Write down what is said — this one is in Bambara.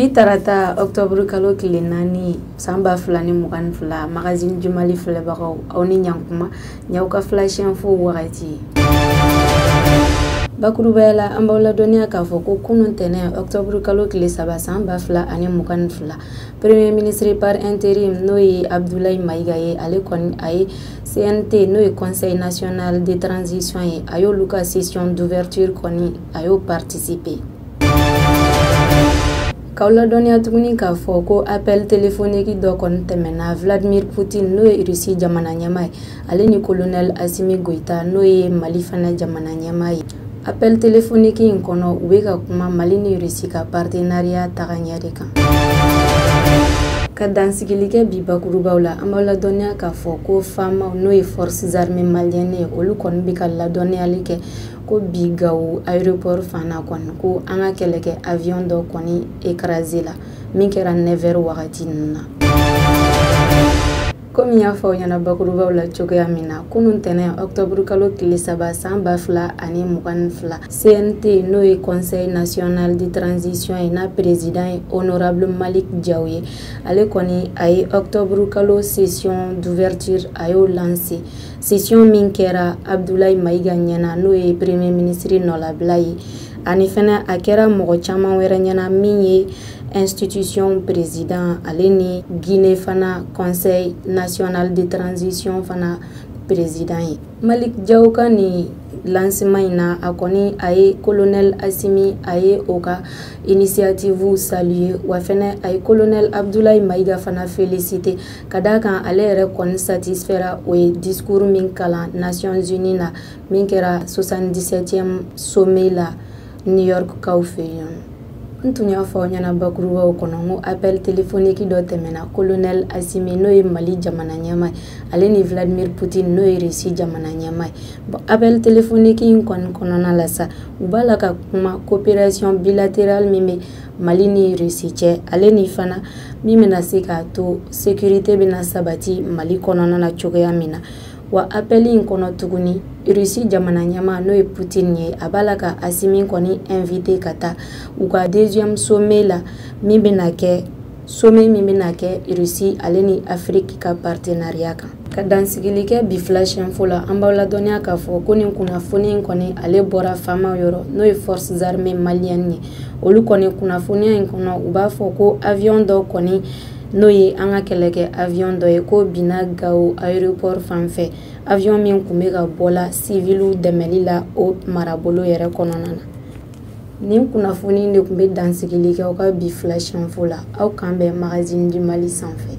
Bitarata octobre kalo kile nani samba fulani mugan fula magazine jumali fula bagaw awni nyankuma nyawka flash info wakati Bakurubela ambawla donia ka foko kunun tene octobre kalo kile saba samba fula ani mugan fula premier ministre par intérim Noé Abdoulaye Maïga ye ale kon ay CNT Noé Conseil national de transition ye ayo luka session d'ouverture koni ayo participer Kaula donia tuguni ka foko appel téléphonique do kon temena Vladimir Poutine Noé Russie jamana nyamai ale ni colonel Assimi Goïta Noé Mali fana jamana nyamai appel téléphonique in kono ubeka kuma Mali ni Russie ka partenariat taganyade kan ka dansigilike bi bakurubawla amala donia ka foko fama Noé forces armées maliennes olu kon bi ka la donia like ko bigaw aéroport fana kon ko anga keleke avion do koni écrasé la min kera 9h wakati na comme ya fa yana bakurubaw la chogoya mina kunun tene octobre kalo kile saba samba fla ani mugan fla CNT Noé Conseil national de transition et na président honorable Malik Diaouye ale koni ay octobre kalo session d'ouverture ayo lancé session min kera Abdoulaye Maïga nyana Noé premier ministre Nola Blaye ani fana akera mogo chama wera nyana min institution président aleni Guinée fana conseil national de transition fana président Malik Diaouka ni lancement ina akoni aye colonel Assimi aye oka initiative saluer wa fana aye colonel Abdoulaye Maïga fana félicité kadaka ale rekon satisfaire au discours min kala Nations Unies na min kera 77e sommet la New York kaufeyon Ntunya fa nyana bakuruwa okonongo appel téléphonique do temena colonel Assimi Noé Mali jamana nyamai ale ni Vladimir Poutine Noé Russie jamana nyamai appel téléphonique in konona lasa ubala ka kuma coopération bilatérale mime Mali ni Russie che ale ni fana mime na sika to sécurité bina sabati Mali konona na chogoya mina wa appeli in kono tuguni Russie jamana nyama Noé Poutine ye abalaka Assimi koni invité kata uka deuxième sommet la mibinake sommet mibinake Russie aleni Afrique ka partenariat ka dansigilike bi flash info la ambawla donia ka fo koni kuna foni koni ale bora fama yoro Noé forces armées maliennes olu koni kuna foni in kono uba fo ko avion do koni Noé anga keleke avion do ko bina gaw aéroport fanfe avion min kumeka bola civilu demelila o marabolo yere kononana nim kuna foni ne kumbe dansigilike o ka bi flash info la au kambe magazine du Mali sanfe